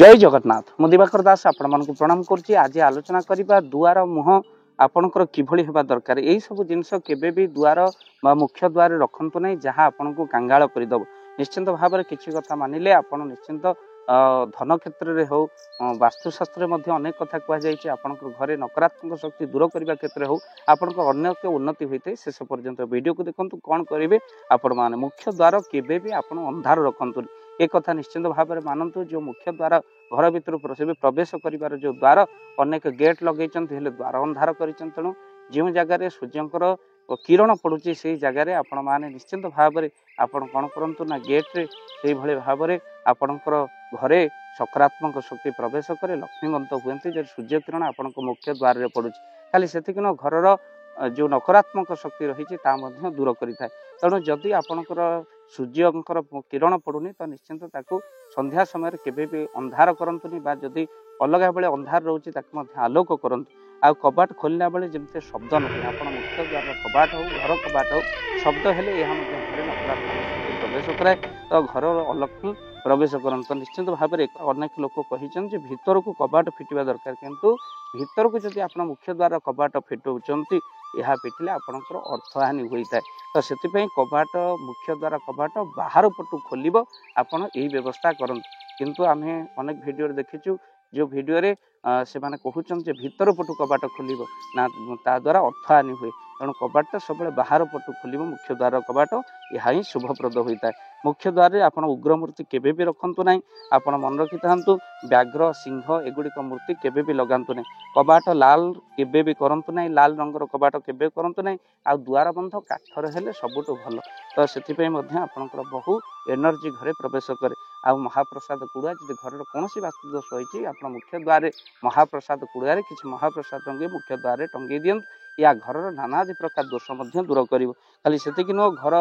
जय जगन्नाथ मु दिवाकर दास आपण मानक प्रणाम करछि। आज आलोचना करिबा दुआर मुह आपणकर किभଳି हेबा दरकार। एई सब जिंस केबे भी दुआर बा मुख्य द्वार रखंतु नै जहां आपनको कांगाळ करिदब। निश्चिंत भाव में किछि कथा मानिले आपण निश्चिंत धन क्षेत्र में हो वास्तुशास्त्र में अनेक कथा कह जाइए। आपण घरे नकारात्मक शक्ति दूर करने क्षेत्र हो आपण अन्य उन्नति होता है। शेष पर्यंत वीडियो को देखो कौन करेंगे आपण मैंने मुख्य द्वार केबे भी आप अंधार रखंतु एक कथा निश्चिंत भाव में मानतु। जो मुख्य द्वार घर भर प्रवेश कर जो द्वार अनेक गेट लगे द्वार अंधार कर तेणु जो जगार सूर्यंकर किरण पड़ुची से जगार आपण मैंने निश्चिंत भाव में आपण कौन करूँ ना गेट्रे से भाव में आपणकर घरे सकारात्मक शक्ति प्रवेश करे लक्ष्मीवंत हुए जो सूर्य किरण आपण मुख्य द्वार में पड़ुची खाली से घर जो नकारात्मक शक्ति रही दूर करें। तेणु जदि आपणकर सूर्यंकर किरण पड़ुनी तो निश्चिंत ताकू संध्या समय केबे भी अंधार करंतुनी बा जदि अलग बेले अंधार रोचे ताकू आलोक करंतु। आ कबाट खोलना बेले जमते शब्द नहीं आप मुख्य द्वार कबाट हो घर कबाट हो शब्द हेले यह घरे नकारात्मक शक्ति प्रवेश कराए तो घर अलक्ष्मी प्रवेश करते। निश्चित भाव में अनेक लोक कही भीतर को कबाट फिटिया दरकार किंतु भीतर को जब आप मुख्य द्वार कबाट फिटाऊँच यह फिटिले आपणकर अर्थहानि होता है। तो से कबाट मुख्य द्वार कबाट बाहर पटू खोल आपड़ यही व्यवस्था करूँ किंतु आम अनेक भिडियो देखीचु जो भिडियो रे से माने कहते भीतर पटू कबाट खोल ना ता द्वारा अर्थहानि हुए। तेणु कबाट सब बाहर पटू खोल मुख्य द्वार कबाट यह ही शुभप्रद होता है। मुख्य द्वार आप उग्र मूर्ति केबे भी रखंतु नहीं आपण मन रखि था व्याघ्र सिंह एगुड़िक मूर्ति केबे भी लगातु नहीं। कबाट लाल केबे भी करंतु नहीं लाल रंगर कबाट केबे करंतु नहीं आ द्वार बंध काठर हेले सबुठु भल। तो से आपणकर बहु एनर्जी घरे प्रवेश करे। आ महाप्रसाद कुड़ा जब घर कौन वास्तु दोष होती आप मुख्य द्वार महाप्रसाद कुड़ा किसी महाप्रसाद टंगे मुख्य द्वार टंगे दिंतु या घर नानादि प्रकार दोष दूर कर। खाली से घर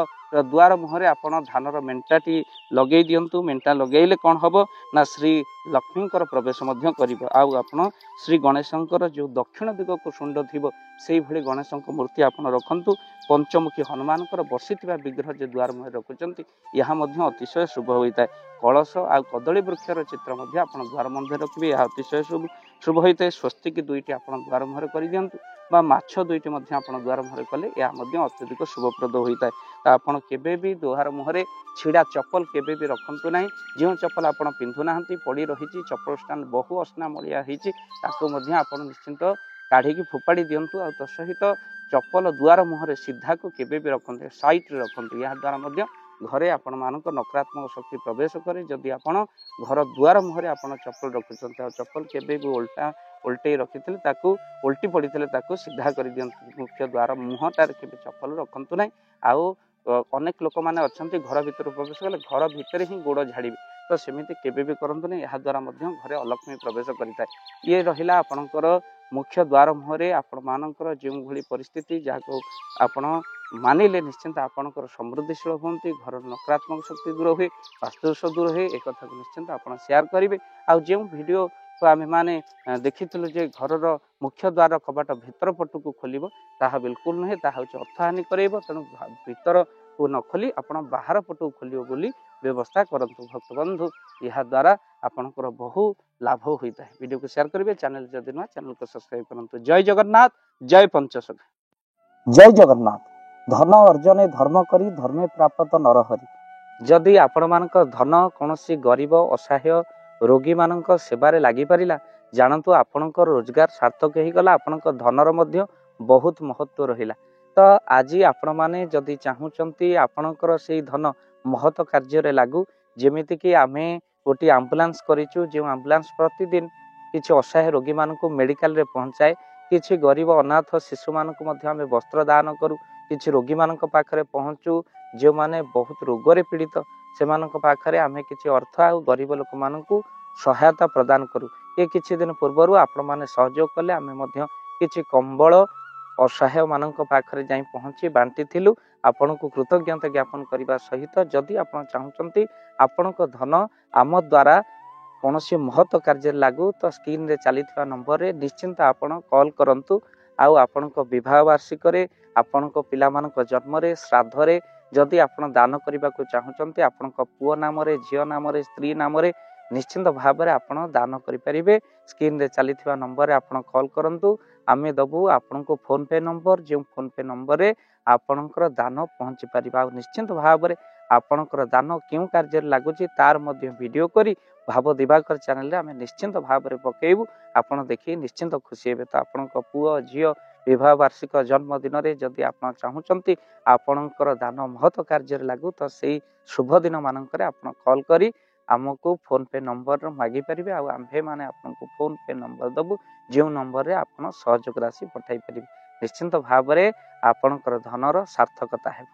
द्वार मुहर आप धानर मेंटाटी लगे दिंतु मेंटा लगेले कौन हम ना श्री लक्ष्मी प्रवेश कर। आप श्री गणेशंकर जो दक्षिण दिग को शुंड थी से भली गणेश मूर्ति आप रखंतु। पंचमुखी हनुमान बसी विग्रह जो द्वार मुहर रखुंट यह अतिशय शुभ होता है। कलश आ कदली वृक्षर चित्र आप द्वार मध्य रखिए यह अतिशय शुभ होता है। स्वस्तिक दुईटी आप द्वार मुहर कर दिंतु बा माछ दुईटी आप द्वार मुहर कले यह अत्यधिक शुभप्रद होता है। तो आपड़ केबे भी द्वार मुहर छिड़ा चप्पल केबे भी रखंतु नहीं। जो चप्पल आप पिंधुना पड़ी रही चप्पल स्टैंड बहु असना मलिया आप निश्चिंत काढ़ी फोपाड़ी दिंतु। आ तो सहित चप्पल द्वार मुहर सीधा को केबे भी रखते साइट रखते या द्वारा घरे आपण मानक नकारात्मक शक्ति प्रवेश करे। जदि आपण घर द्वार मुहर आप चप्पल रखुं चप्पल केबे भी उल्टे रखी उल्टी पड़ी सीधा कर दिंतु। मुख्य द्वार मुहटार के चप्पल रखंतु नहीं। आउ अनेक लोक मैंने अच्छा घर भर प्रवेश कले घर भितर ही गोड़ झाड़े तो सेमती केबे भी करंतु नहीं। यह द्वारा घरे अलक्ष्मी प्रवेश करें। ये रहा आपणकर मुख्य द्वार मुहरे आपण मानकर जो भली परिस्थिति जहाँ आपण मानिले निश्चिंत आपणकर समृद्धिशील होती घर नकारात्मक शक्ति दूर हुए वास्तुदोष दूर हुए एक कथा निश्चिंत आप शेयर करेंगे। आ जो वीडियो तो आम मैंने देखी घर मुख्य द्वार कबाट भितर पटू को खोल ताहा बिल्कुल नुहे ताहा अर्थहानि करेब। तेणु भितर को न खोली आप बाहर पटू खोल बोली व्यवस्था करंतु भक्त बंधु यह द्वारा आपणकर बहु लाभ होता है। वीडियो को शेयर करेंगे चैनल जदि नुआ चैनल को सब्सक्राइब करंतु। जय जगन्नाथ जय पंचसखा। जय जगन्नाथ। धन अर्जने धर्म करी धर्मे प्राप्त नरहरि। जदि आपण मानक धन कौन गरीब असहाय रोगी मानक सेवारे लगी पारिला जानतु आपणकर रोजगार सार्थक हो गला आपणक धनर मध्य बहुत महत्व रहिला। तो आज आपण माने जदि चाहूचंती आपणकर से धन महत कार्य लागू जेमिति कि आमे गोटे आम्बुलांस करिचु जो आम्बुलांस प्रतिदिन किछि असहाय रोगी मानक मेडिकल रे पहुंचाए किछि गरीब अनाथ शिशु मानक मध्य आमे वस्त्र दान करू किछि रोगी मानक पाखरे पहुंचू जो माने बहुत रोगरे पीड़ित से मानक पाखरे आमे किछि अर्थ आ गरीब लोक मानकू सहायता प्रदान करू। ये किछि दिन पूर्व आपण माने सहयोग कले आमे मध्य किछि कंबल असहाय मानक पाखरे जाई पहुंची बांटी थिलु। आपण को कृतज्ञता ज्ञापन करने सहित जदि आप चाहूँगी आपण धन आम द्वारा कौन महत्व कार्य लागू तो स्क्रीन रे चली नंबर रे निश्चिंत आपण कॉल करंतु। आउ आपण विवाह वार्षिक आपण पिला जन्म श्राद्ध जदि आप दान करने को चाहूँगी आपण पुओ नाम झील नाम स्त्री नाम निश्चिंत भाव में आपण दान करें। स्क्रीन रे चली नंबर आप कॉल करूँ आम दबू आपण को फोन पे नंबर जो फोन पे नंबर रे आपणकर दान पहुँची पार। निश्चिंत भाव में आपणकर दान क्यों कार्य लगुच तार वीडियो करी भाव दिवाकर चैनल आम निश्चिंत भाव में पकेबू आपण देखिए निश्चिंत खुशी हे। तो आपण पुओ झील विवाह वार्षिक जन्मदिन में जदि आप चाहते आपणकर दान महत्व कार्य लगू तो से शुभ दिन मानक आप कॉल करी आमको फोन पे नंबर मागी पारे आम्भे मैंने आपको फोन पे नंबर दबू जो नंबर रे आप सहयोग राशि पठाई पारे। निश्चिंत भाव में आपणकर धनर सार्थकता है।